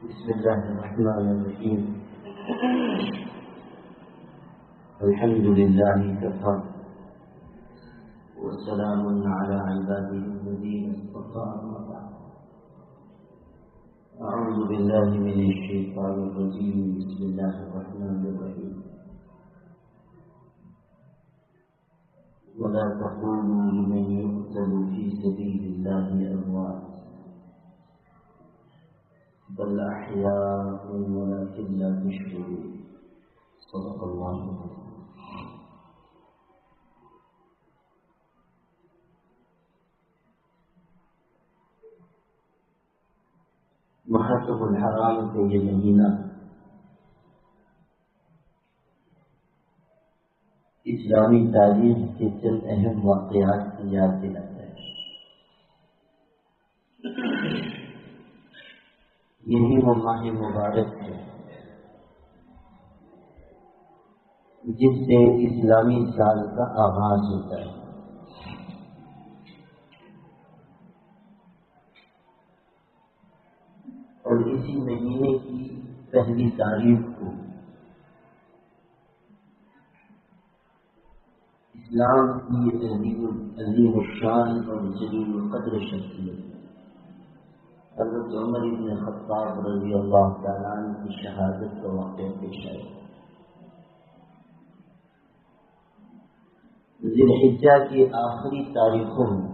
بسم الله الرحمن الرحيم. الحمد لله كفى وسلام على عباده الذين اصطفى. أعوذ بالله من الشيطان الرجيم. بسم الله الرحمن الرحيم. ولا تقولوا لمن يقتل في سبيل الله أموات بل أحياء ولكن لا تشعرون. صدق الله العظيم. محرم الحرام کے یہ مہینہ اسلامی تاریخ کے چند اہم واقعات کی یاد دلاتا ہے. یہی وہ ماہ مبارک ہے جس سے اسلامی سال کا آغاز ہوتا ہے. اور اسی مہینے کی پہلی تاریخ کو اسلام کی عظیم الشان اور جلیل القدر شخصیت حضرت عمر بن خطاب رضی اللہ تعالیٰ عنہ کی شہادت کا واقعہ پیش آیا. ذی الحجہ کی آخری تاریخوں میں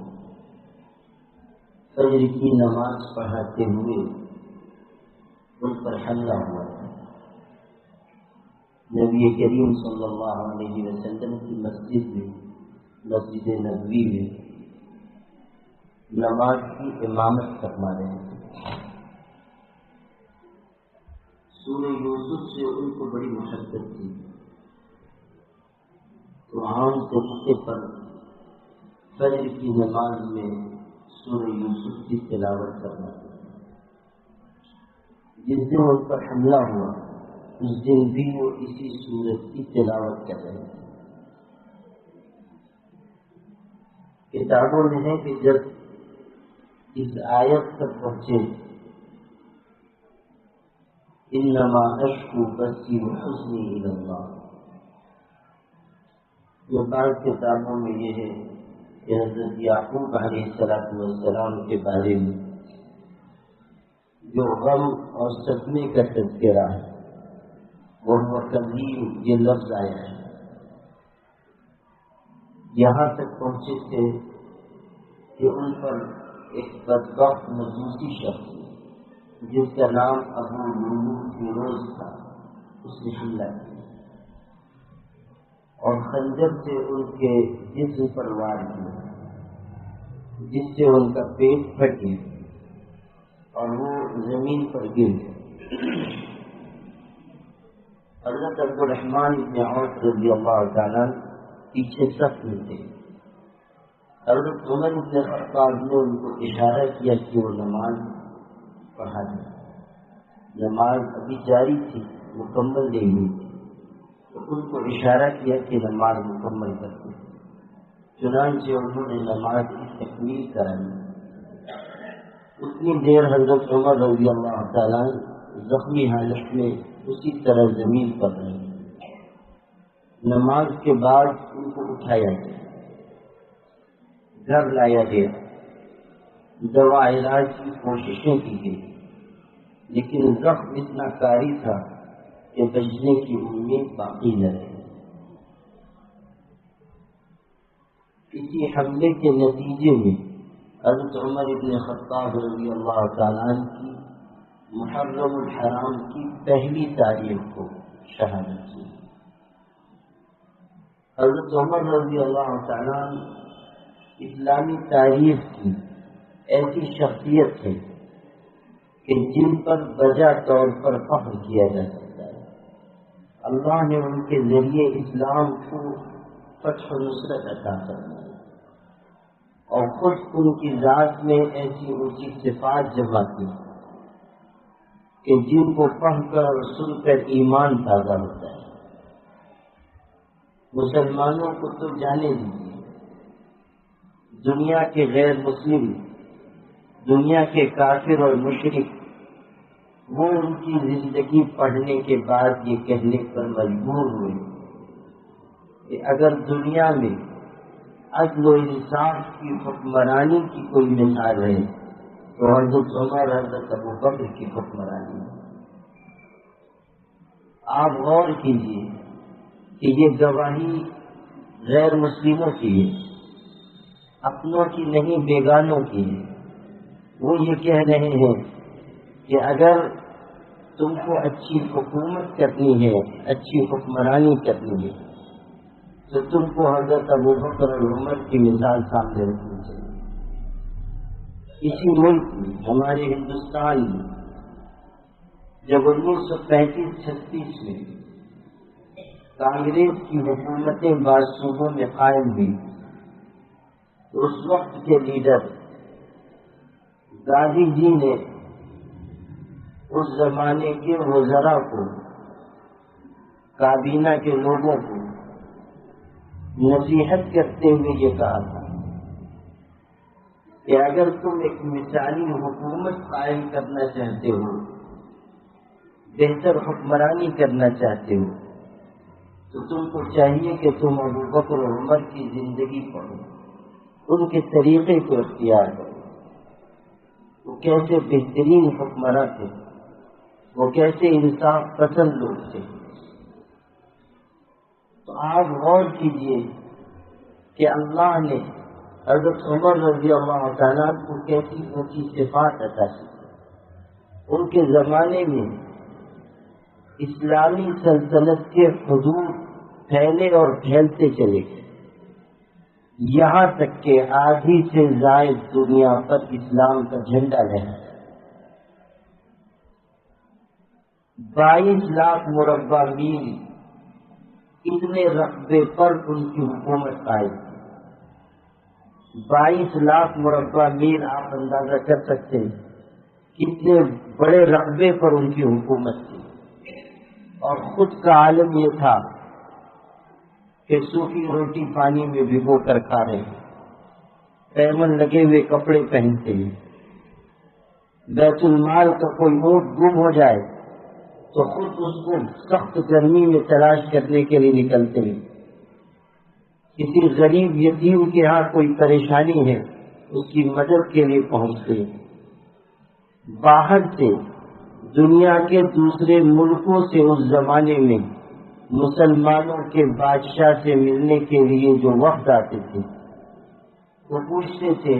فجر کی نماز پڑھاتے ہوئے ان پر حملہ ہوا تھا. نبی کریم صلی اللہ علیہ وسلم کی مسجد میں، مسجد نبوی میں نماز کی امامت فرما رہے تھے. سورہ یوسف سے ان کو بڑی محبت تھی تو عام طریقے پر فجر کی نماز میں سورہ یوسف کی تلاوت کرنا تھا. جس دن ان پر حملہ ہوا اس دن بھی وہ اسی سورت کی تلاوت کر رہے تھے. کتابوں میں ہے کہ جب اس آیت تک پہنچے انما اشکو بثی وحزنی الی اللہ، یہ بعض کتابوں میں یہ ہے کہ حضرت یعقوب علیہ السلام کے بارے میں جو غم اور صدمے کا تذکرہ ہے وہ کبیر یہ لفظ آیا ہے. یہاں تک پہنچے تھے کہ ان پر ایک بدبخت مجوسی شخص جس کا نام ابو لولو فیروز تھا، اس نے حملہ کیا اور خنجر سے ان کے جسم پر وار کیا جس سے ان کا پیٹ پھٹ گیا اور وہ زمین پر گر گئے. حضرت عبد الرحمن بن عوف رضی اللہ تعالیٰ پیچھے صف میں تھے. حضرت عمر بن خطاب نے ان کو اشارہ کیا کہ وہ نماز پڑھا دیں. نماز ابھی جاری تھی، مکمل نہیں ہوئی تھی تو ان کو اشارہ کیا کہ نماز مکمل کر دیں. چنانچہ انہوں نے نماز کی تکمیل کرائی. اتنی دیر حضرت عمر رضی اللہ تعالیٰ زخمی حالت میں اسی طرح زمین پر رہے. نماز کے بعد ان کو اٹھایا گیا، گھر لایا گیا، دوا علاج کی کوششیں کی گئی لیکن زخم اتنا کاری تھا کہ بچنے کی امید باقی نہ رہی. کسی حملے کے نتیجے میں حضرت عمر بن خطاب رضی اللہ تعالیٰ کی محرم الحرام کی پہلی تاریخ کو شہادت کی. حضرت عمر رضی اللہ تعالیٰ اسلامی تاریخ کی ایسی شخصیت ہے کہ جن پر بجا طور پر فخر کیا جا سکتا ہے. اللہ نے ان کے ذریعے اسلام کو فتح و نصرت عطا کرنا اور خود ان کی ذات میں ایسی اونچی صفات جمع کی کہ جن کو پڑھ کر اور سن کر ایمان تازہ ہوتا ہے. مسلمانوں کو تو جانے دیجیے، دنیا کے غیر مسلم، دنیا کے کافر اور مشرک وہ ان کی زندگی پڑھنے کے بعد یہ کہنے پر مجبور ہوئے کہ اگر دنیا میں عدل و انصاف کی حکمرانی کی کوئی مثال ہے تو حضرت عمر حضرت ابوبکر کی حکمرانی ہے۔ آپ غور کیجیے کہ یہ گواہی غیر مسلموں کی ہے، اپنوں کی نہیں بیگانوں کی ہے۔ وہ یہ کہہ رہے ہیں کہ اگر تم کو اچھی حکومت کرنی ہے، اچھی حکمرانی کرنی ہے تو تم کو حضرت ابوبکر اور عمر کی مثال سامنے رکھنی چاہیے۔ اسی ملک میں، ہمارے ہندوستان میں، جب 1935-36 میں کانگریس کی حکومتیں بعض صوبوں میں قائم ہوئی تو اس وقت کے لیڈر گاندھی جی نے اس زمانے کے وزراء کو، کابینہ کے لوگوں کو نصیحت کرتے ہوئے یہ کہا تھا کہ اگر تم ایک مثالی حکومت قائم کرنا چاہتے ہو، بہتر حکمرانی کرنا چاہتے ہو، تو تم کو چاہیے کہ تم ابوبکر اور عمر کی زندگی پڑھو، ان کے طریقے کو اختیار کرو۔ وہ کیسے بہترین حکمراں تھے، وہ کیسے انصاف پسند لوگ تھے۔ تو آپ غور کیجئے کہ اللہ نے حضرت عمر رضی اللہ تعالیٰ کو کیسی اونچی صفات عطا کی۔ ان کے زمانے میں اسلامی سلطنت کے حدود پھیلے اور پھیلتے چلے گئے، یہاں تک کہ آدھی سے زائد دنیا پر اسلام کا جھنڈا لہرایا۔ 22 لاکھ مربع میل اتنے رقبے پر ان کی حکومت قائم تھی۔ 22 لاکھ مربع میل آپ اندازہ کر سکتے ہیں کتنے بڑے رقبے پر ان کی حکومت تھی، اور خود کا عالم یہ تھا کہ سوکھی روٹی پانی میں بھگو کر کھا رہے ہیں، پیمن لگے ہوئے کپڑے پہنتے ہیں، بیت المال کا کوئی نوٹ گم ہو جائے تو خود اس کو سخت گرمی میں تلاش کرنے کے لیے نکلتے ہیں، کسی غریب یتیم کے ہاں کوئی پریشانی ہے اس کی مدد کے لیے پہنچتے ہیں، باہر سے دنیا کے دوسرے ملکوں سے اس زمانے میں مسلمانوں کے بادشاہ سے ملنے کے لیے جو وفد آتے تھے وہ پوچھتے تھے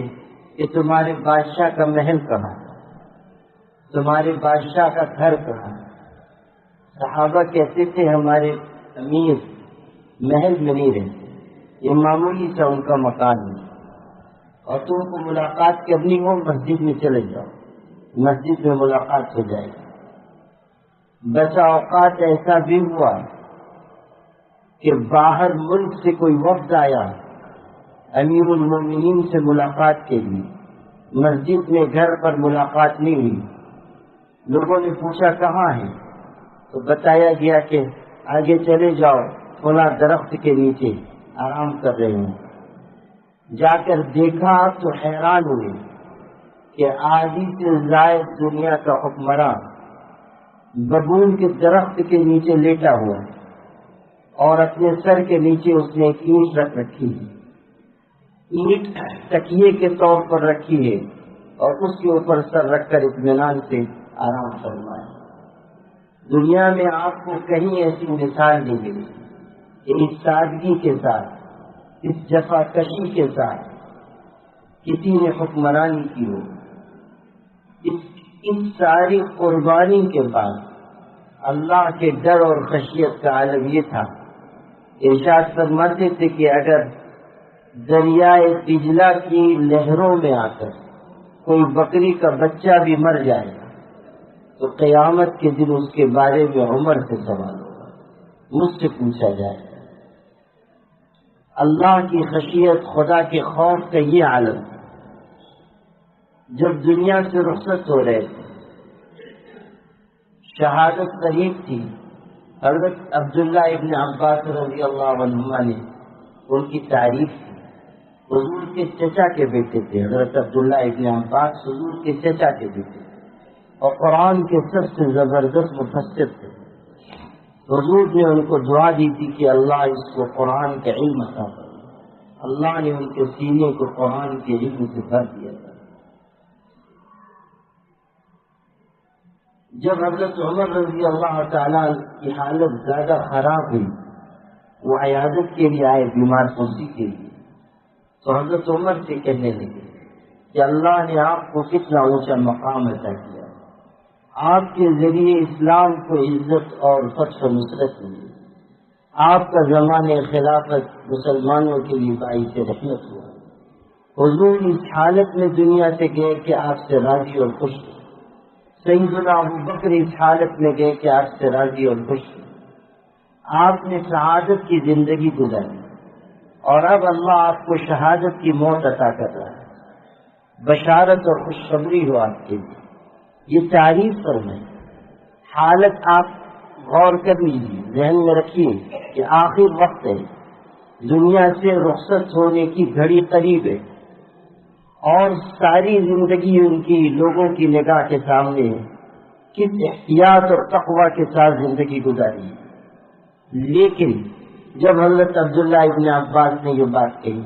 کہ تمہارے بادشاہ کا محل کہاں، تمہارے بادشاہ کا گھر کہاں۔ صحابہ کہتے تھے ہمارے امیر محل میں نہیں رہتے، یہ معمولی سا ان کا مکان ہے، اور تم کو ملاقات کرنی ہو مسجد میں چلے جاؤ، مسجد میں ملاقات ہو جائے گی۔ بسا اوقات ایسا بھی ہوا کہ باہر ملک سے کوئی وفد آیا امیر المومنین سے ملاقات کے لیے، مسجد میں گھر پر ملاقات نہیں ہوئی، لوگوں نے پوچھا کہاں ہے تو بتایا گیا کہ آگے چلے جاؤ، فلاں درخت کے نیچے آرام کر رہے ہیں۔ جا کر دیکھا تو حیران ہوئے کہ آدھی سے زائد دنیا کا حکمراں ببول کے درخت کے نیچے لیٹا ہوا ہے، اور اپنے سر کے نیچے اس نے ایک اینٹ رکھ رکھی ہے، اینٹ تکیے کے طور پر رکھی ہے، اور اس کے اوپر سر رکھ کر اطمینان سے آرام فرمائے۔ دنیا میں آپ کو کہیں ایسی مثال نہیں ملی کہ اس سادگی کے ساتھ، اس جفا کشی کے ساتھ کسی نے حکمرانی کی ہو۔ اس ساری قربانی کے بعد اللہ کے ڈر اور خشیت کا عالم یہ تھا، ارشاد فرماتے تھے کہ اگر دریائے دجلہ کی لہروں میں آ کر کوئی بکری کا بچہ بھی مر جائے تو قیامت کے دن اس کے بارے میں عمر سے سوال ہوگا، مجھ سے پوچھا جائے گا۔ اللہ کی خشیت، خدا کے خوف کا یہ عالم جب دنیا سے رخصت ہو رہے تھے، شہادت قریب تھی، حضرت عبداللہ ابن عباس رضی اللہ عنہما نے ان کی تعریف کی۔ حضور کے چچا کے بیٹے تھے، حضرت عبداللہ ابن عباس حضور کے چچا کے بیٹے، اور قرآن کے سب سے زبردست مفسر تھے. حضور نے ان کو دعا دی تھی کہ اللہ اس کو قرآن کا علم عطا کرے. اللہ نے ان کے سینے کو قرآن کے علم سے بھر دیا تھا. جب حضرت عمر رضی اللہ تعالیٰ کی حالت زیادہ خراب ہوئی، وہ عیادت کے لیے آئے بیمار پرسی کے لیے، تو حضرت عمر سے کہنے لگے کہ اللہ نے آپ کو کتنا اونچا مقام عطا کیا، آپ کے ذریعے اسلام کو عزت اور فتح و نصرت ملی، آپ کا زمانے خلافت مسلمانوں کے لیے باعث رحمت ہوا. حضور اس حالت میں دنیا سے گئے کہ آپ سے راضی اور خوش تھے. سیدنا ابو بکر اس حالت میں گئے کہ آپ سے راضی اور خوش تھے. آپ نے سعادت کی زندگی گزاری اور اب اللہ آپ کو شہادت کی موت عطا کر رہا ہے. بشارت اور خوشخبری ہو آپ کے لیے. یہ تعریف فرمائیں. حالت آپ غور کر لیجیے، ذہن میں رکھیے کہ آخر وقت ہے، دنیا سے رخصت ہونے کی گھڑی قریب ہے، اور ساری زندگی ان کی لوگوں کی نگاہ کے سامنے ہے. کس احتیاط اور تقوی کے ساتھ زندگی گزاری. لیکن جب حضرت عبداللہ ابن عباس نے یہ بات کہی،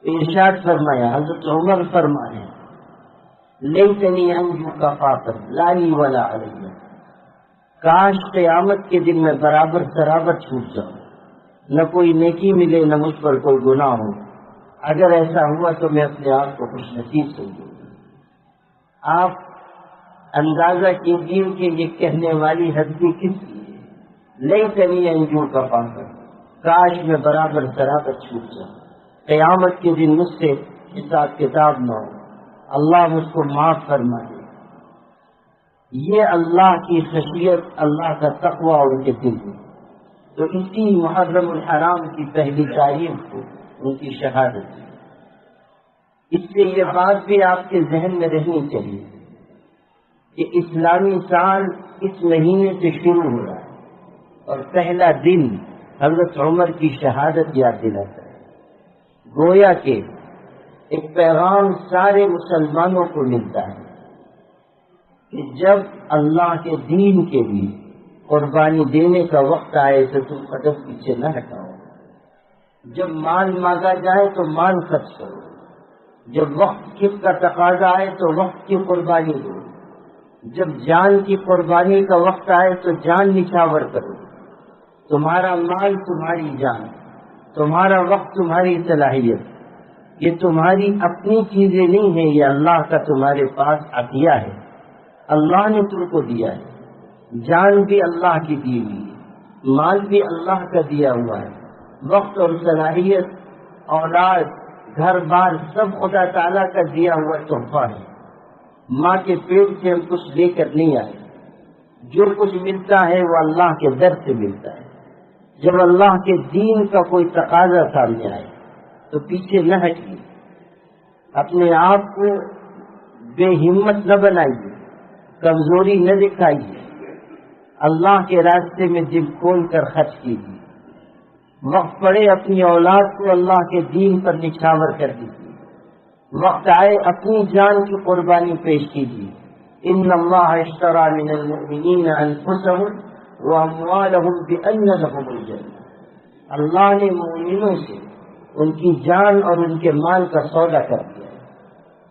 ارشاد فرمایا، حضرت عمر فرمایا، لیتنی انجو کا فاقر لا لی ولا علی، کاش قیامت کے دن میں برابر سرابر چھوٹ جاؤں، نہ کوئی نیکی ملے نہ مجھ پر کوئی گناہ ہو. اگر ایسا ہوا تو میں اپنے آپ کو خوش نصیب سمجھوں گا. آپ اندازہ کیجیے کہ یہ کہنے والی حدیث کس کی ہے. لیتنی انجو کا فاقر، کاش میں برابر سرابر چھوٹ جاؤں، قیامت کے دن مجھ سے حساب کتاب نہ ہو، اللہ مجھ کو معاف فرما دے. یہ اللہ کی خشیت، اللہ کا تقوی ان کے دل میں. تو اسی محرم الحرام کی پہلی تاریخ کو ان کی شہادت ہے. اس سے یہ بات بھی آپ کے ذہن میں رہنی چاہیے کہ اسلامی سال اس مہینے سے شروع ہو رہا ہے اور پہلا دن حضرت عمر کی شہادت یاد دلاتا ہے. گویا کہ ایک پیغام سارے مسلمانوں کو ملتا ہے کہ جب اللہ کے دین کے لیے قربانی دینے کا وقت آئے تو تم قدم پیچھے نہ ہٹاؤ. جب مال مانگا جائے تو مال خرچ کرو، جب وقت کا تقاضا آئے تو وقت کی قربانی دو، جب جان کی قربانی کا وقت آئے تو جان نچھاور کرو. تمہارا مال تمہاری جان، تمہارا وقت تمہاری صلاحیت، یہ تمہاری اپنی چیزیں نہیں ہیں، یہ اللہ کا تمہارے پاس عطیہ ہے. اللہ نے تم کو دیا ہے. جان بھی اللہ کی دی ہوئی ہے، مال بھی اللہ کا دیا ہوا ہے، وقت اور صلاحیت، اولاد، گھر بار سب خدا تعالیٰ کا دیا ہوا تحفہ ہے. ماں کے پیٹ سے ہم کچھ لے کر نہیں آئے. جو کچھ ملتا ہے وہ اللہ کے در سے ملتا ہے. جب اللہ کے دین کا کوئی تقاضا سامنے آئے تو پیچھے نہ ہٹیے، اپنے آپ کو بے ہمت نہ بنائیے، کمزوری نہ دکھائیے. اللہ کے راستے میں دل کھول کر خرچ کیجیے. وقت پڑے اپنی اولاد کو اللہ کے دین پر نچھاور کر دیجیے. وقت آئے اپنی جان کی قربانی پیش کیجیے. ان اللہ اشتری من المؤمنین انفسهم واموالهم بان لهم الجنہ. اللہ نے مومنوں سے ان کی جان اور ان کے مال کا سودا کر دیا.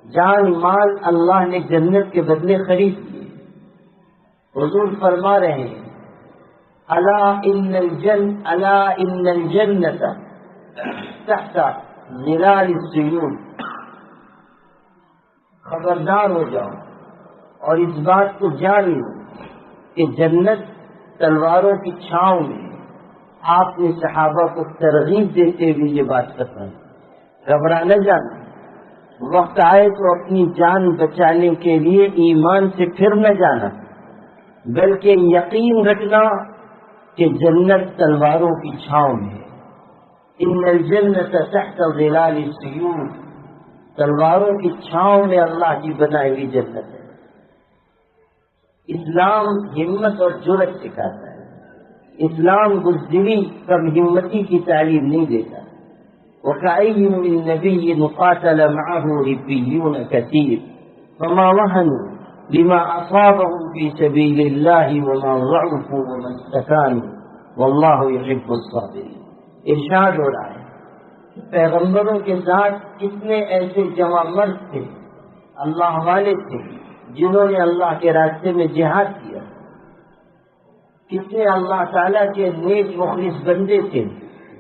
جان مال اللہ نے جنت کے بدلے خرید لیے. حضور فرما رہے ہیں، الا ان الجنۃ تحت ظلال السیوف. خبردار ہو جاؤ اور اس بات کو جان لو کہ جنت تلواروں کی چھاؤں میں. آپ نے صحابہ کو ترغیب دیتے ہوئے یہ بات کرنا، گھبرا نہ جانا. وقت آئے تو اپنی جان بچانے کے لیے ایمان سے پھر نہ جانا، بلکہ یقین رکھنا کہ جنت تلواروں کی چھاؤں میں. ان الجنۃ تحت ظلال السیوف، تلواروں کی چھاؤں میں اللہ کی بنائی ہوئی جنت ہے. اسلام ہمت اور جرأت سکھاتا ہے. اسلام بزدلی کم ہمتی کی تعلیم نہیں دیتا. وَكَأَيٍّ مِّن نَّبِيٍّ قَاتَلَ مَعَهُ رِبِّيُّونَ كَثِيرٌ فَمَا وَهَنُوا لما أصابهم في سبيل الله وما ضعفوا وما استكانوا والله يحب الصابرين. ارشاد ہو رہا ہے پیغمبروں کے ساتھ کتنے ایسے جوان مرد تھے، اللہ والے تھے جنہوں نے اللہ کے راستے میں جہاد کیا، کتنے اللہ تعالیٰ کے نیک مخلص بندے تھے،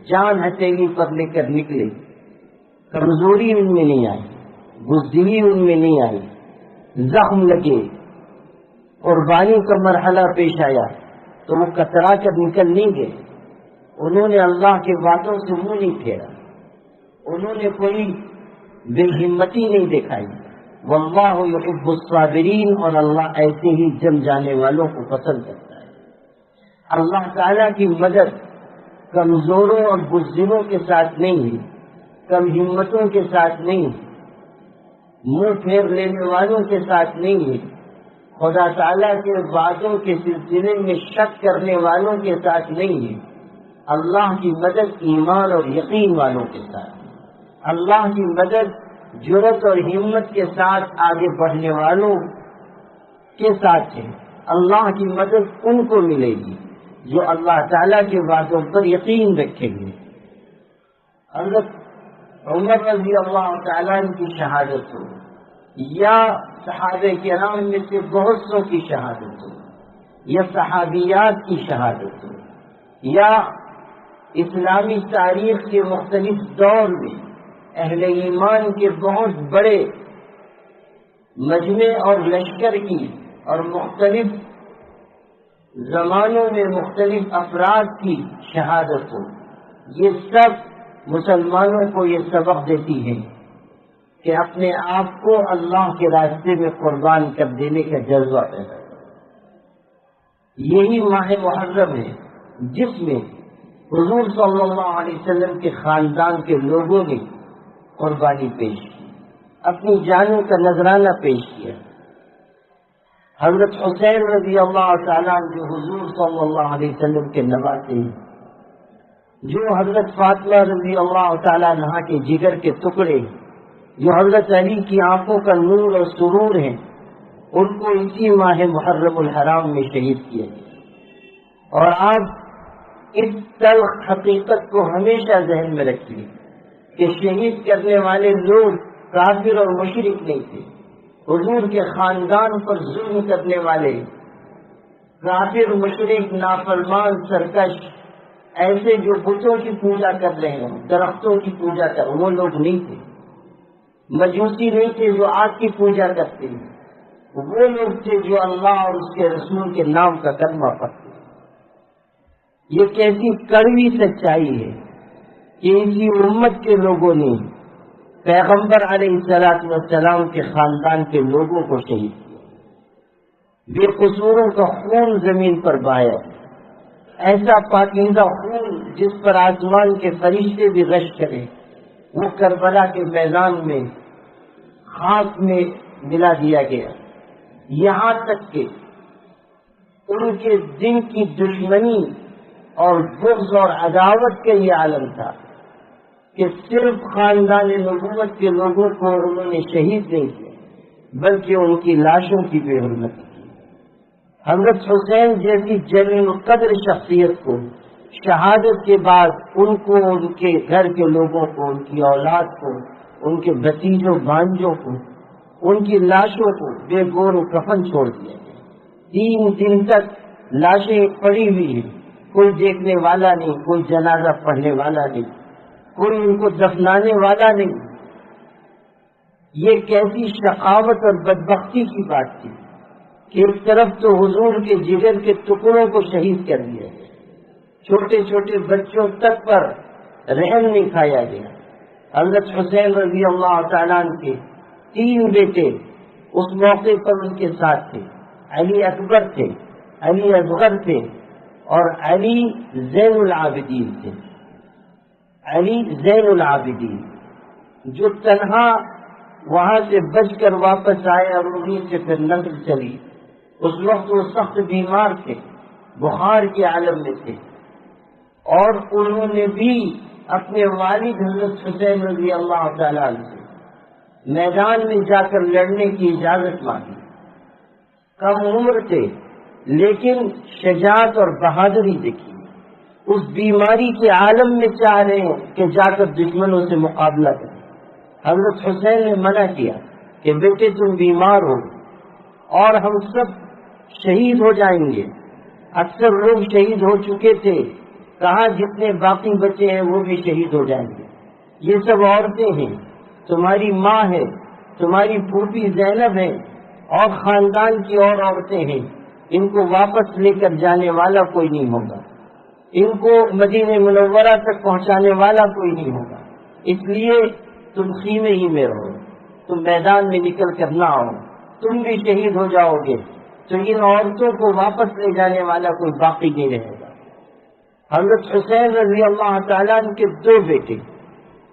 جان ہتھیلی پر لے کر نکلے، کمزوری ان میں نہیں آئی، بزدلی ان میں نہیں آئی، زخم لگے، قربانی کا مرحلہ پیش آیا تو وہ کترا کر نکل نہیں گئے، انہوں نے اللہ کے وعدوں سے منہ نہیں پھیرا، انہوں نے کوئی بے ہمتی نہیں دکھائی. واللہ یحب الصابرین، اور اللہ ایسے ہی جم جانے والوں کو پسند کرتا ہے. اللہ تعالیٰ کی مدد کمزوروں اور بزدلوں کے ساتھ نہیں ہے، کم ہمتوں کے ساتھ نہیں ہے، منہ پھیر لینے والوں کے ساتھ نہیں ہے، خدا تعالیٰ کے وعدوں کے سلسلے میں شک کرنے والوں کے ساتھ نہیں ہے. اللہ کی مدد ایمان اور یقین والوں کے ساتھ، اللہ کی مدد جرأت اور ہمت کے ساتھ آگے بڑھنے والوں کے ساتھ ہے. اللہ کی مدد ان کو ملے گی جو اللہ تعالیٰ کے وعدوں پر یقین رکھیں گے. حضرت عمر رضی اللہ تعالیٰ عنہ کی شہادت ہو یا صحابہ کرام میں سے بہت سو کی شہادت ہو یا صحابیات کی شہادت ہو یا اسلامی تاریخ کے مختلف دور میں اہل ایمان کے بہت بڑے مجمع اور لشکر کی اور مختلف زمانوں میں مختلف افراد کی شہادت ہو، یہ سب مسلمانوں کو یہ سبق دیتی ہے کہ اپنے آپ کو اللہ کے راستے میں قربان کر دینے کا جذبہ پیدا کرے. یہی ماہ محرم ہے جس میں حضور صلی اللہ علیہ وسلم کے خاندان کے لوگوں نے قربانی پیش کی، اپنی جانوں کا نذرانہ پیش کیا. حضرت حسین رضی اللہ تعالیٰ جو حضور صلی اللہ علیہ وسلم کے نواسے ہیں، جو حضرت فاطمہ رضی اللہ تعالیٰ عنہا کے جگر کے ٹکڑے، جو حضرت علی کی آنکھوں کا نور اور سرور ہیں، ان کو اسی ماہ محرم الحرام میں شہید کیا گیا. اور آپ اس تلخ حقیقت کو ہمیشہ ذہن میں رکھیے کہ شہید کرنے والے لوگ کافر اور مشرک نہیں تھے. حضور کے خاندان پر ظلم کرنے والے کافر، مشرک، نافرمان، سرکش، ایسے جو بتوں کی پوجا کر رہے ہیں، درختوں کی پوجا کر، وہ لوگ نہیں تھے. مجوسی نہیں تھے جو آگ کی پوجا کرتے ہیں، وہ لوگ تھے جو اللہ اور اس کے رسول کے نام کا کلمہ پڑھتے. یہ کیسی کڑوی سچائی ہے کہ اسی امت کے لوگوں نے پیغمبر علیہ السلام کے خاندان کے لوگوں کو شہید کیا، بے قصوروں کا خون زمین پر بہایا، ایسا پاکیزہ خون جس پر آسمان کے فرشتے بھی غش کریں، وہ کربلا کے میدان میں خاک میں ملا دیا گیا. یہاں تک کہ ان کے دن کی دشمنی اور بغض اور عداوت کا یہ عالم تھا کہ صرف خاندان نبوت کے لوگوں کو انہوں نے شہید نہیں کیا بلکہ ان کی لاشوں کی بے حرمتی کی. حضرت حسین جیسی جلیل القدر شخصیت کو شہادت کے بعد ان کو، ان کے گھر کے لوگوں کو، ان کی اولاد کو، ان کے بھتیجوں بھانجوں کو، ان کی لاشوں کو بے گور و کفن چھوڑ دیا گیا. 3 دن تک لاشیں پڑی ہوئی ہیں، کوئی دیکھنے والا نہیں، کوئی جنازہ پڑھنے والا نہیں، کوئی ان کو دفنانے والا نہیں. یہ کیسی شقاوت اور بدبختی کی بات تھی کہ ایک طرف تو حضور کے جگر کے ٹکڑوں کو شہید کر دیا گیا، چھوٹے چھوٹے بچوں تک پر رحم نہیں کھایا گیا. حضرت حسین رضی اللہ تعالیٰ عنہ کے 3 بیٹے اس موقع پر ان کے ساتھ تھے. علی اکبر تھے، علی اصغر تھے اور علی زین العابدین تھے. علی زین العابدین جو تنہا وہاں سے بچ کر واپس آئے اور انہیں سے پھر نقل چلی. اس وقت وہ سخت بیمار تھے، بخار کے عالم میں تھے، اور انہوں نے بھی اپنے والد حضرت حسین رضی اللہ تعالیٰ عنہ سے میدان میں جا کر لڑنے کی اجازت مانگی. کم عمر تھے لیکن شجاعت اور بہادری دیکھی، اس بیماری کے عالم میں چاہ رہے ہیں کہ جا کر دشمنوں سے مقابلہ کریں۔ حضرت حسین نے منع کیا کہ بیٹے تم بیمار ہو اور ہم سب شہید ہو جائیں گے، اکثر لوگ شہید ہو چکے تھے، کہاں جتنے باقی بچے ہیں وہ بھی شہید ہو جائیں گے، یہ سب عورتیں ہیں، تمہاری ماں ہے، تمہاری پھوپھی زینب ہے اور خاندان کی اور عورتیں ہیں، ان کو واپس لے کر جانے والا کوئی نہیں ہوگا، ان کو مدینہ منورہ تک پہنچانے والا کوئی نہیں ہوگا، اس لیے تم خیمے ہی میں رہو، تم میدان میں نکل کر نہ آؤ، تم بھی شہید ہو جاؤ گے تو ان عورتوں کو واپس لے جانے والا کوئی باقی نہیں رہے گا۔ حضرت حسین رضی اللہ تعالیٰ عنہ کے دو بیٹے،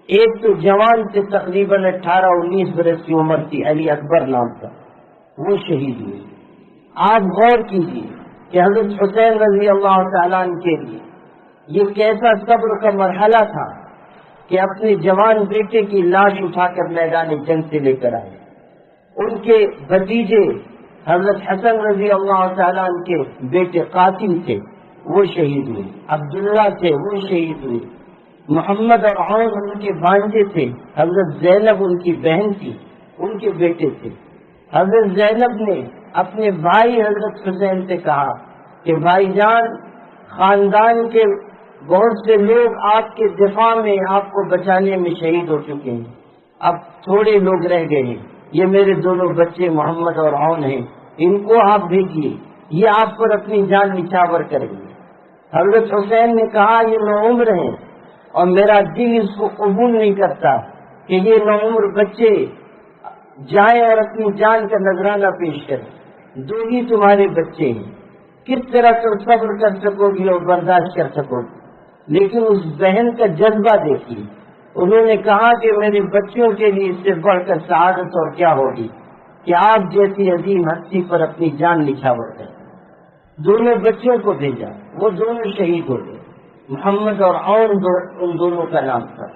ایک تو جوان سے تقریباً 18-19 برس کی عمر تھی، علی اکبر نام کا، وہ شہید ہوئے۔ آپ غور کیجیے کہ حضرت حسین رضی اللہ تعالیٰ عنہ کے لیے یہ کیسا صبر کا مرحلہ تھا کہ اپنے جوان بیٹے کی لاش اٹھا کر میدان جنگ سے لے کر آئے۔ ان کے بھتیجے حضرت حسن رضی اللہ تعالیٰ عنہ کے بیٹے قاسم تھے، وہ شہید ہوئے، عبداللہ تھے وہ شہید ہوئے، محمد اور عون ان کے بھانجے تھے، حضرت زینب ان کی بہن تھی، ان کے بیٹے تھے۔ حضرت زینب نے اپنے بھائی حضرت حسین سے کہا کہ بھائی جان، خاندان کے بہت سے لوگ آپ کے دفاع میں، آپ کو بچانے میں شہید ہو چکے ہیں، اب تھوڑے لوگ رہ گئے ہیں، یہ میرے دونوں بچے محمد اور عون ہیں، ان کو آپ بھیجیے، یہ آپ پر اپنی جان نچھاور کریں گے۔ حضرت حسین نے کہا یہ نوعمر ہیں اور میرا دل اس کو قبول نہیں کرتا کہ یہ نوعمر بچے جائیں اور اپنی جان کا نذرانہ پیش کریں، دو ہی تمہارے بچے ہیں، کس طرح تم صبر کر سکو گی اور برداشت کر سکو گی؟ لیکن اس بہن کا جذبہ دیکھیے، انہوں نے کہا کہ میرے بچوں کے لیے اس سے بڑھ کر سعادت اور کیا ہوگی کہ آپ جیسی عظیم ہستی پر اپنی جان نچھاور کریں۔ دونوں بچوں کو بھیجا، وہ دونوں شہید ہو گئے، محمد اور عون ان دونوں کا نام تھا۔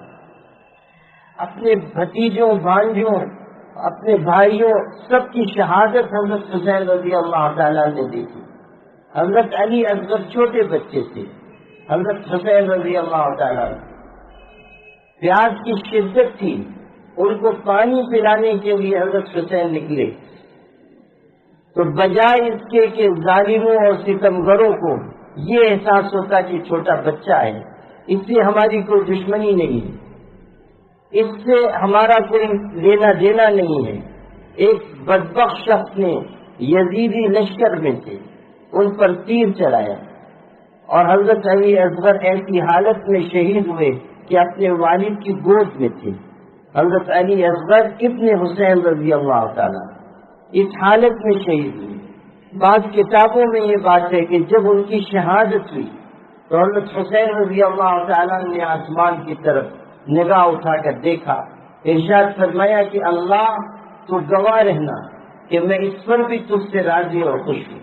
اپنے بھتیجوں، بھانجوں، اپنے بھائیوں سب کی شہادت حضرت حسین رضی اللہ تعالیٰ نے دی تھی۔ حضرت علی اصغر چھوٹے بچے تھے، حضرت حسین رضی اللہ تعالیٰ پیاس کی شدت تھی، ان کو پانی پلانے کے لیے حضرت حسین نکلے تو بجائے اس کے کہ ظالموں اور ستمگروں کو یہ احساس ہوتا کہ چھوٹا بچہ ہے، اس سے ہماری کوئی دشمنی نہیں ہے، اس سے ہمارا کوئی لینا دینا نہیں ہے، ایک بدبخت شخص نے یزیدی لشکر میں تھے، ان پر تیر چلایا اور حضرت علی اصغر ایسی حالت میں شہید ہوئے کہ اپنے والد کی گود میں تھے۔ حضرت علی اصغر ابن حسین رضی اللہ تعالیٰ اس حالت میں شہید ہوئے۔ بعض کتابوں میں یہ بات ہے کہ جب ان کی شہادت ہوئی تو حضرت حسین رضی اللہ تعالیٰ نے آسمان کی طرف نگاہ اٹھا کر دیکھا، ارشاد فرمایا کہ اللہ تو گواہ رہنا کہ میں اس پر بھی تجھ سے راضی اور خوش ہوں۔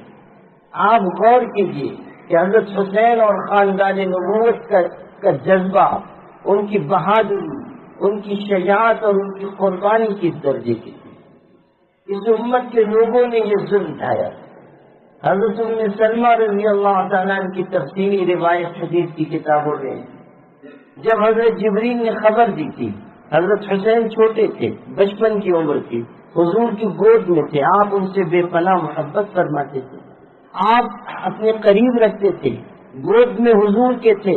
آپ غور کیجیے کہ حضرت حسین اور خاندان نبوت کا جذبہ، ان کی بہادری، ان کی شجاعت اور ان کی قربانی کس درجے کی تھی۔ اس امت کے لوگوں نے یہ ظلم اٹھایا۔ حضرت ام سلمہ رضی اللہ تعالیٰ کی تفصیلی روایت حدیث کی کتابوں میں جب حضرت جبریل نے خبر دی تھی، حضرت حسین چھوٹے تھے، بچپن کی عمر تھی، حضور کی گود میں تھے، آپ ان سے بے پناہ محبت فرماتے تھے، آپ اپنے قریب رکھتے تھے، گود میں حضور کے تھے۔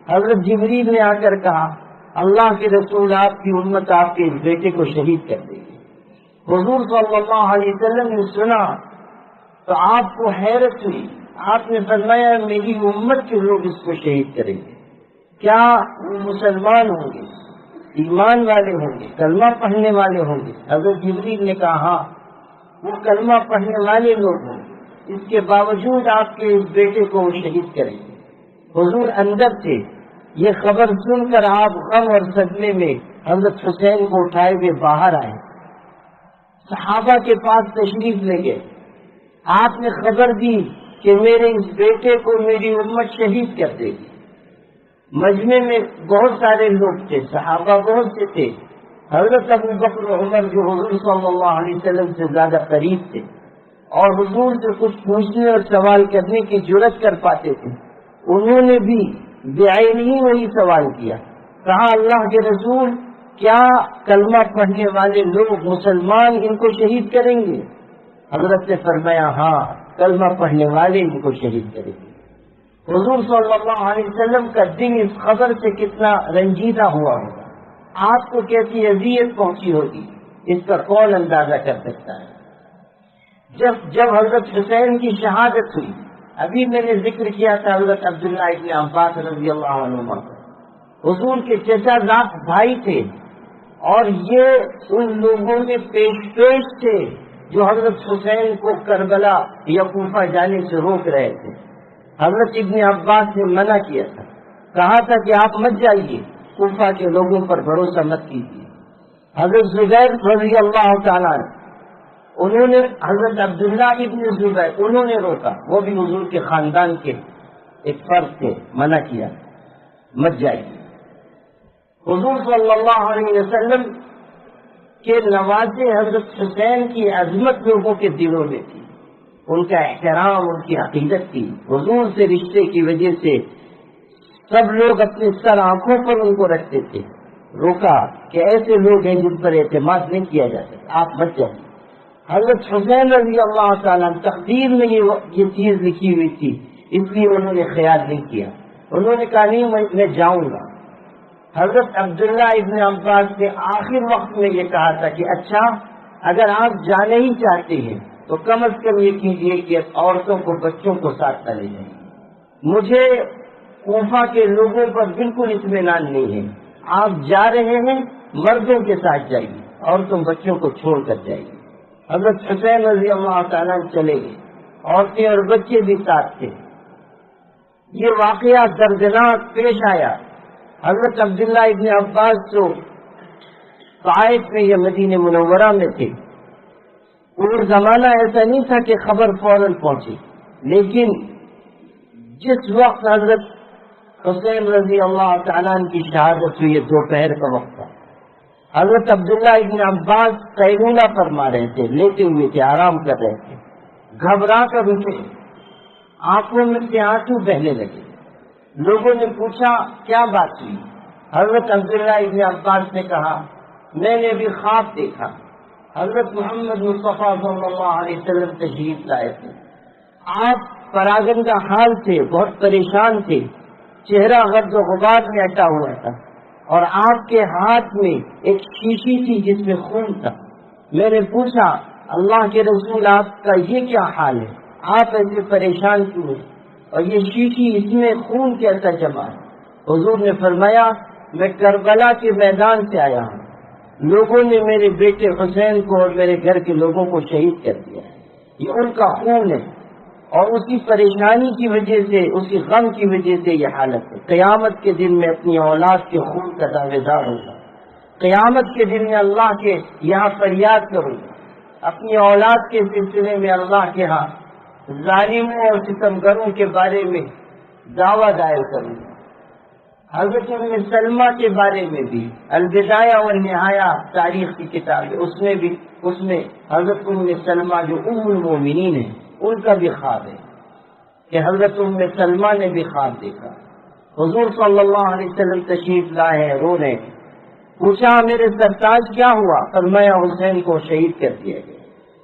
حضرت جبریل نے آ کر کہا اللہ کے رسول، آپ کی امت آپ کے اس بیٹے کو شہید کر دے گی۔ حضور صلی اللہ علیہ وسلم نے سنا تو آپ کو حیرت ہوئی، آپ نے فرمایا میری امت کے لوگ اس کو شہید کریں گے، کیا وہ مسلمان ہوں گے، ایمان والے ہوں گے، کلمہ پڑھنے والے ہوں گے؟ حضرت جبریل نے کہا ہاں، وہ کلمہ پڑھنے والے لوگ ہوں گے، اس کے باوجود آپ کے اس بیٹے کو وہ شہید کریں گے۔ حضور اندر تھے، یہ خبر سن کر آپ غم اور صدمے میں حضرت حسین کو اٹھائے ہوئے باہر آئے، صحابہ کے پاس تشریف لے گئے، آپ نے خبر دی کہ میرے اس بیٹے کو میری امت شہید کر دے گی۔ مجمع میں بہت سارے لوگ تھے، صحابہ بہت سے تھے، حضرت ابو بکر و عمر جو حضور صلی اللہ علیہ وسلم سے زیادہ قریب تھے، اور حضور سے کچھ پوچھنے اور سوال کرنے کی جرأت کر پاتے تھے، انہوں نے بھی بعین ہی وہی سوال کیا، کہا اللہ کے رسول کیا کلمہ پڑھنے والے لوگ مسلمان ان کو شہید کریں گے؟ حضرت نے فرمایا ہاں، کلمہ پڑھنے والے ان کو شہید کریں گے۔ حضور صلی اللہ علیہ وسلم کا دل اس خبر سے کتنا رنجیدہ ہوا ہوگا، آپ کو کیسی اذیت پہنچی ہوگی، اس کا کون اندازہ کر سکتا ہے۔ جب حضرت حسین کی شہادت ہوئی، ابھی میں نے ذکر کیا تھا حضرت عبداللہ ابن عباس رضی اللہ عنہما، حضور کے چچا زاد بھائی تھے، اور یہ ان لوگوں میں پیش تھے جو حضرت حسین کو کربلا یا کوفہ جانے سے روک رہے تھے۔ حضرت ابن عباس نے منع کیا تھا، کہا تھا کہ آپ مت جائیے، کوفہ کے لوگوں پر بھروسہ مت کیجیے۔ حضرت زبیر رضی اللہ تعالیٰ انہوں نے حضرت عبداللہ ابن زبیر انہوں نے روکا، وہ بھی حضور کے خاندان کے ایک فرد تھے، منع کیا مت جائیے۔ حضور صلی اللہ علیہ وسلم کے نوازے حضرت حسین کی عظمت لوگوں کے دلوں میں تھی، ان کا احترام، ان کی عقیدت تھی۔ حضور سے رشتے کی وجہ سے سب لوگ اپنے سر آنکھوں پر ان کو رکھتے تھے، روکا کہ ایسے لوگ ہیں جن پر اعتماد نہیں کیا جا سکتا، آپ مت جائیے۔ حضرت حسین رضی اللہ تعالیٰ تقدیر میں یہ چیز لکھی ہوئی تھی، اس لیے انہوں نے خیال نہیں کیا، انہوں نے کہا نہیں میں جاؤں گا۔ حضرت عبداللہ ابن عباس نے آخر وقت میں یہ کہا تھا کہ اچھا اگر آپ جانے ہی چاہتے ہیں تو کم از کم یہ کیجیے کہ عورتوں کو بچوں کو ساتھ نہ لے جائیں، مجھے کوفہ کے لوگوں پر بالکل اطمینان نہیں ہے، آپ جا رہے ہیں مردوں کے ساتھ جائیے، عورتوں بچوں کو چھوڑ کر جائیے۔ حضرت حسین رضی اللہ تعالیٰ چلے گئے، عورتیں اور بچے بھی ساتھ تھے۔ یہ واقعہ دردناک پیش آیا۔ حضرت عبداللہ ابن عباس جو طائف میں یا مدینہ منورہ میں تھے، وہ زمانہ ایسا نہیں تھا کہ خبر فوراً پہنچی، لیکن جس وقت حضرت حسین رضی اللہ تعالیٰ کی شہادت ہوئی، دوپہر کا وقت تھا، حضرت عبداللہ ابن عباس قیلولہ فرما رہے تھے، لیتے ہوئے تھے، آرام کر رہے تھے، گھبرا کر اٹھے، آنکھوں میں سے آنسو بہنے لگے۔ لوگوں نے پوچھا کیا بات ہوئی؟ حضرت عبداللہ ابن عباس نے کہا میں نے بھی خواب دیکھا، حضرت محمد مصطفیٰ صلی اللہ علیہ وسلم تشریف لائے تھے، آپ پراگندہ حال تھے، بہت پریشان تھے، چہرہ غرض و غبار میں اٹا ہوا تھا، اور آپ کے ہاتھ میں ایک شیشی تھی جس میں خون تھا۔ میں نے پوچھا اللہ کے رسول آپ کا یہ کیا حال ہے، آپ ایسے پریشان کیوں ہیں، اور یہ شیشی اس میں خون کیسا جمع ہے؟ حضور نے فرمایا میں کربلا کے میدان سے آیا ہوں، لوگوں نے میرے بیٹے حسین کو اور میرے گھر کے لوگوں کو شہید کر دیا ہے، یہ ان کا خون ہے، اور اسی پریشانی کی وجہ سے، اسی غم کی وجہ سے یہ حالت ہے۔ قیامت کے دن میں اپنی اولاد کے خون کا دعوے دار ہوگا، قیامت کے دن میں اللہ کے یہاں فریاد کروں گا، اپنی اولاد کے سلسلے میں اللہ کے ہاں ظالموں اور ستمگروں کے بارے میں دعویٰ دائر کروں گا۔ حضرت ام سلمہ کے بارے میں بھی البدایہ والنہایہ تاریخ کی کتاب ہے، اس میں حضرت ام سلمہ جو ام المومنین ہیں ان کا بھی خواب ہے کہ حضرت ام سلمہ نے بھی خواب دیکھا، حضور صلی اللہ علیہ وسلم تشریف لائے ہیں، رو رہے ہیں، پوچھا میرے سرتاج کیا ہوا؟ فرمایا حسین کو شہید کر دیا گیا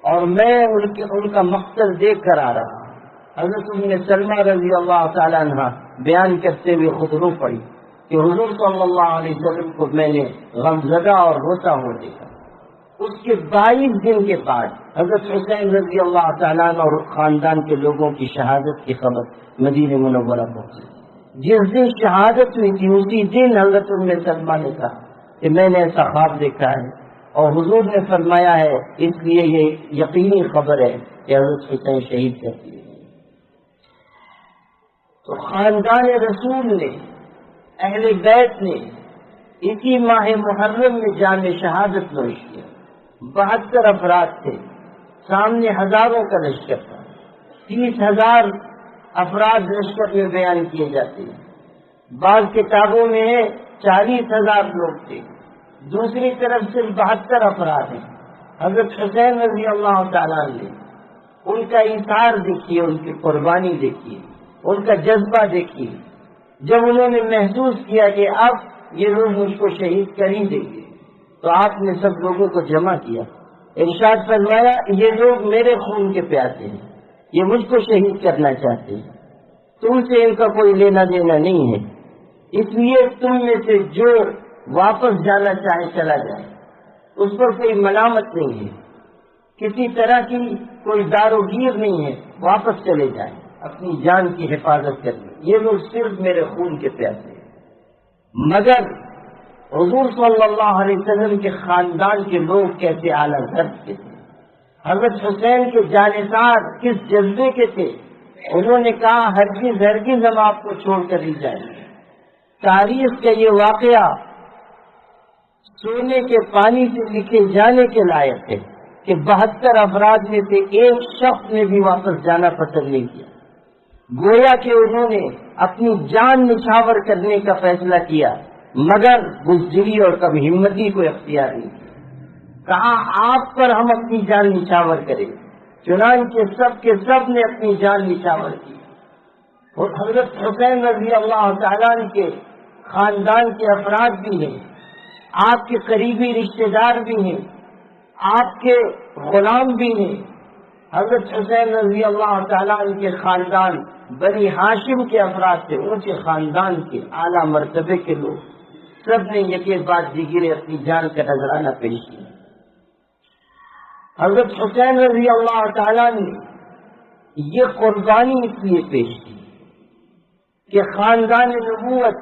اور میں ان کا مقتل دیکھ کر آ رہا ہوں۔ حضرت ام سلمہ رضی اللہ تعالیٰ عنہ بیان کرتے ہوئے خود رو پڑی کہ حضور صلی اللہ علیہ وسلم کو میں نے غمزدہ اور روتا ہوا دیکھا۔ اس کے 22 دن کے بعد حضرت حسین رضی اللہ تعالیٰ عنہ اور خاندان کے لوگوں کی شہادت کی خبر مدینہ منورہ پہنچی۔ جس دن شہادت ہوئی تھی اسی دن حضرت ام سلمہ نے کہا کہ میں نے ایسا خواب دیکھا ہے، اور حضور نے فرمایا ہے اس لیے یہ یقینی خبر ہے کہ حضرت حسین شہید کر دیے۔ تو خاندان رسول نے، اہل بیت نے اسی ماہ محرم میں جام شہادت نوش کیا۔ 72 افراد تھے، سامنے ہزاروں کا لشکر تھا، 30,000 افراد لشکر میں بیان کیے جاتے ہیں، بعض کتابوں میں 40,000 لوگ تھے، دوسری طرف صرف 72 افراد ہیں۔ حضرت حسین رضی اللہ تعالیٰ نے ان کا ایثار دیکھیے، ان کی قربانی دیکھیے، ان کا جذبہ دیکھیے. جب انہوں نے محسوس کیا کہ اب یہ لوگ مجھ کو شہید کر ہی دیں گے تو آپ نے سب لوگوں کو جمع کیا، ارشاد فرمایا یہ لوگ میرے خون کے پیاسے ہیں، یہ مجھ کو شہید کرنا چاہتے ہیں، تم سے ان کا کوئی لینا دینا نہیں ہے، اس لیے تم میں سے جو واپس جانا چاہے چلا جائے، اس پر کوئی ملامت نہیں ہے، کسی طرح کی کوئی داروگیر نہیں ہے، واپس چلے جائیں اپنی جان کی حفاظت کرنے. یہ لوگ صرف میرے خون کے پیاسے ہیں. مگر حضور صلی اللہ علیہ وسلم کے خاندان کے لوگ کیسے اعلیٰ درجے کے تھے، حضرت حسین کے جانثار کس جذبے کے تھے. انہوں نے کہا ہرگز ہرگز ہم آپ کو چھوڑ کر ہی جائیں گے. تاریخ کا یہ واقعہ سونے کے پانی سے لکھے جانے کے لائق ہے کہ 72 افراد میں سے ایک شخص نے بھی واپس جانا پسند نہیں کیا. گویا کہ انہوں نے اپنی جان نچھاور کرنے کا فیصلہ کیا مگر بزدلی اور کم ہمتی کو اختیار نہیں کیا. کہا آپ پر ہم اپنی جان نچھاور کریں. چنانچہ سب کے سب نے اپنی جان نچھاور کی. اور حضرت حسین رضی اللہ تعالیٰ عنہ کے خاندان کے افراد بھی ہیں، آپ کے قریبی رشتہ دار بھی ہیں، آپ کے غلام بھی ہیں. حضرت حسین رضی اللہ تعالیٰ عنہ کے خاندان بنی ہاشم کے افراد تھے، ان کے خاندان کے اعلیٰ مرتبے کے لوگ سب نے یکے بعد دیگرے اپنی جان کا نذرانہ پیش کیا. حضرت حسین رضی اللہ تعالیٰ نے یہ قربانی اس لیے پیش کی کہ خاندان نبوت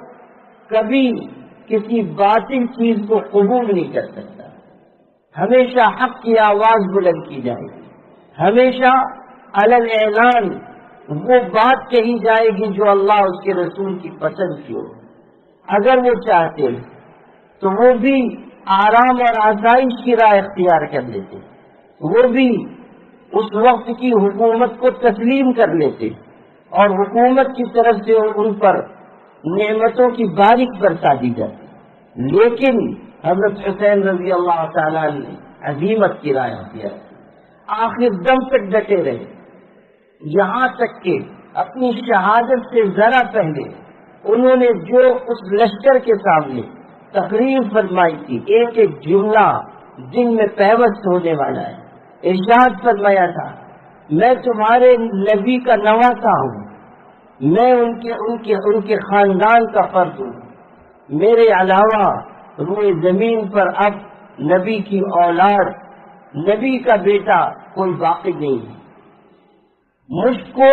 کبھی کسی باطل چیز کو قبول نہیں کر سکتا. ہمیشہ حق کی آواز بلند کی جائے گی، ہمیشہ علن اعلان وہ بات کہی جائے گی جو اللہ اس کے رسول کی پسند کی ہو. اگر وہ چاہتے تو وہ بھی آرام اور آسائش کی راہ اختیار کر لیتے، وہ بھی اس وقت کی حکومت کو تسلیم کر لیتے اور حکومت کی طرف سے ان پر نعمتوں کی بارش برسا دی جاتی. لیکن حضرت حسین رضی اللہ تعالیٰ نے عزیمت کی راہ اختیار کی، آخر دم تک ڈٹے رہے، یہاں تک کہ اپنی شہادت سے ذرا پہلے انہوں نے جو اس لشکر کے سامنے تقریر فرمائی تھی، ایک ایک جملہ دن میں پیوست ہونے والا ہے. ارشاد فرمایا تھا میں تمہارے نبی کا نواسا ہوں، میں ان کے خاندان کا فرد ہوں، میرے علاوہ روئے زمین پر اب نبی کی اولاد، نبی کا بیٹا کوئی باقی نہیں ہے. مجھ کو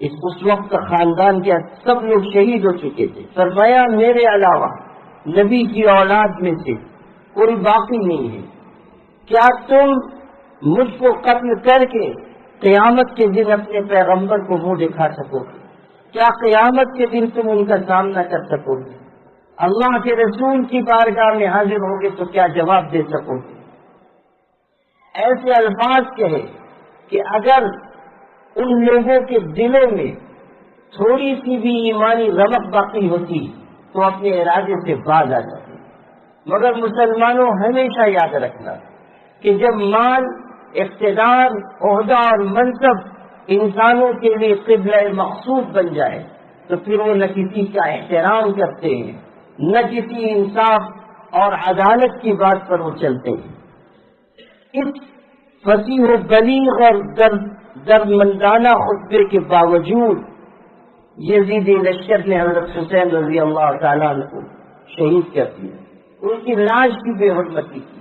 اس وقت خاندان کے سب لوگ شہید ہو چکے تھے. فرمایا میرے علاوہ نبی کی اولاد میں سے کوئی باقی نہیں ہے. کیا تم مجھ کو قتل کر کے قیامت کے دن اپنے پیغمبر کو منہ دکھا سکو گے؟ کیا قیامت کے دن تم ان کا سامنا کر سکو گے؟ اللہ کے رسول کی بارگاہ میں حاضر ہوگے تو کیا جواب دے سکو گے؟ ایسے الفاظ کہے کہ اگر ان لوگوں کے دلوں میں تھوڑی سی بھی ایمانی رمق باقی ہوتی تو اپنے ارادے سے باز آ جاتے. مگر مسلمانوں ہمیشہ یاد رکھنا کہ جب مال، اقتدار، عہدہ اور منصب انسانوں کے لیے قبلہ مقصود بن جائے تو پھر وہ نہ کسی کا احترام کرتے ہیں، نہ کسی انصاف اور عدالت کی بات پر وہ چلتے ہیں. اس فصیح و بلیغ اور درمندانہ خطبے کے باوجود یزیدی لشکر نے حضرت حسین رضی اللہ تعالیٰ عنہ کو شہید کر دیا، ان کی لاش کی بے حرمتی کی.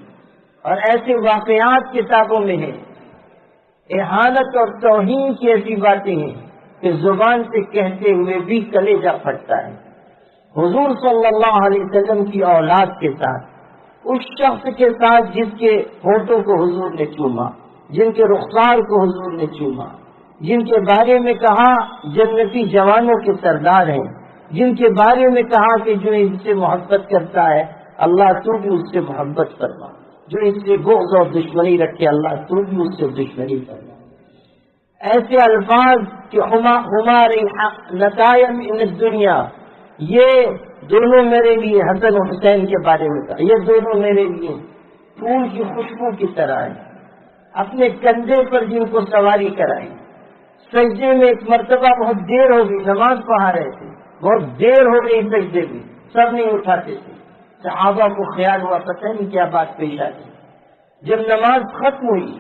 اور ایسے واقعات کتابوں میں ہیں، اہانت اور توہین کی ایسی باتیں ہیں کہ زبان سے کہتے ہوئے بھی کلیجہ پھٹتا ہے. حضور صلی اللہ علیہ وسلم کی اولاد کے ساتھ، اس شخص کے ساتھ جس کے ہونٹوں کو حضور نے چوما، جن کے رخسار کو حضور نے چوما، جن کے بارے میں کہا جنتی جوانوں کے سردار ہیں، جن کے بارے میں کہا کہ جو ان سے محبت کرتا ہے اللہ تو بھی اس سے محبت فرما، جو اس سے بغض اور دشمنی رکھے اللہ تو بھی اس سے دشمنی فرما. ایسے الفاظ کہ ہمارے نتائم ان الدنیا، یہ دونوں میرے لیے، حسن و حسین کے بارے میں کہا یہ دونوں میرے لیے پھول کی خوشبو کی طرح ہے. اپنے کندھے پر جن کو سواری کرائی. سجدے میں ایک مرتبہ بہت دیر ہو گئی، نماز پڑھا رہے تھے، بہت دیر ہو گئی سجدے میں، سب نہیں اٹھاتے تھے. صحابہ کو خیال ہوا پتہ نہیں کیا بات پیش آ گئی. جب نماز ختم ہوئی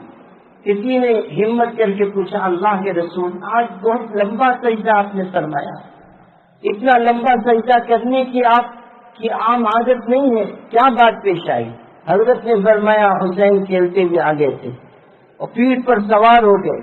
کسی نے ہمت کر کے پوچھا اللہ کے رسول آج بہت لمبا سجدہ آپ نے فرمایا، اتنا لمبا سجدہ کرنے کی آپ کی عام عادت نہیں ہے، کیا بات پیش آئی؟ حضرت نے فرمایا حسین کھیلتے ہوئے آ گئے تھے اور پیٹھ پر سوار ہو گئے.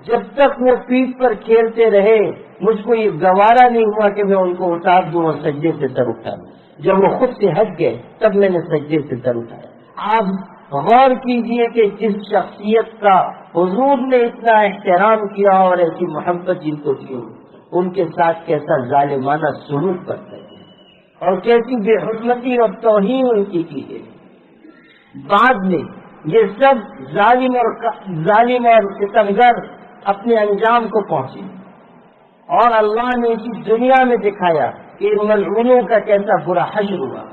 جب تک وہ پیٹھ پر کھیلتے رہے مجھ کو یہ گوارا نہیں ہوا کہ میں ان کو اتار دوں اور سجدے سے سر اٹھا دوں. جب وہ خود سے ہٹ گئے تب میں نے سجدے سے سر اٹھایا. آپ غور کیجئے کہ جس شخصیت کا حضور نے اتنا احترام کیا اور ایسی محبت جن کو کی ان کے ساتھ کیسا ظالمانہ سلوک کرتے ہیں اور کیسی بے حرمتی اور توہین ان کی گئی. بعد میں یہ سب ظالم اور ستمگر اپنے انجام کو پہنچے اور اللہ نے اسی دنیا میں دکھایا کہ ان ملعونوں کا کیسا برا حشر ہوا.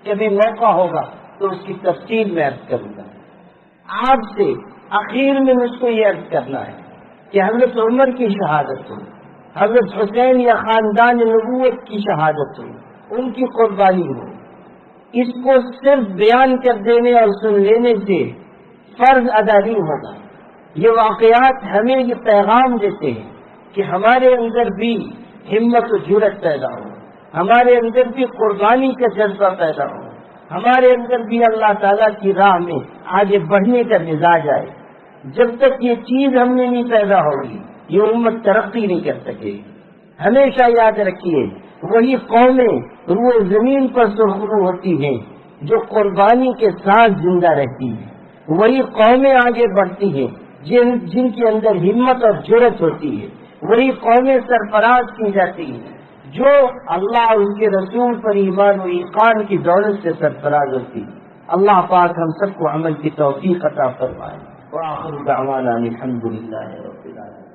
کبھی موقع ہوگا تو اس کی تفصیل میں عرض کروں گا. آپ سے اخیر میں مجھ کو یہ عرض کرنا ہے کہ حضرت عمر کی شہادت ہو، حضرت حسین یا خاندان نبوت کی شہادت ہو، ان کی قربانی ہو، اس کو صرف بیان کر دینے اور سن لینے سے فرض ادا نہیں ہوگا. یہ واقعات ہمیں یہ پیغام دیتے ہیں کہ ہمارے اندر بھی ہمت و جرأت پیدا ہو، ہمارے اندر بھی قربانی کا جذبہ پیدا ہو، ہمارے اندر بھی اللہ تعالیٰ کی راہ میں آگے بڑھنے کا مزاج آئے. جب تک یہ چیز ہم میں نہیں پیدا ہوگی یہ امت ترقی نہیں کر سکے گی. ہمیشہ یاد رکھیے وہی قومیں روئے زمین پر سرخرو ہوتی ہیں جو قربانی کے ساتھ زندہ رہتی ہیں. وہی قومیں آگے بڑھتی ہیں جن کے اندر ہمت اور جرأت ہوتی ہے. وہی قومیں سرفراز کی جاتی ہیں جو اللہ اور اس کے رسول پر ایمان و ایقان کی دولت سے سرفراز ہوتی ہے. اللہ پاک ہم سب کو عمل کی توفیق عطا فرمائے. وآخر دعوانا الحمد للہ رب العالمین.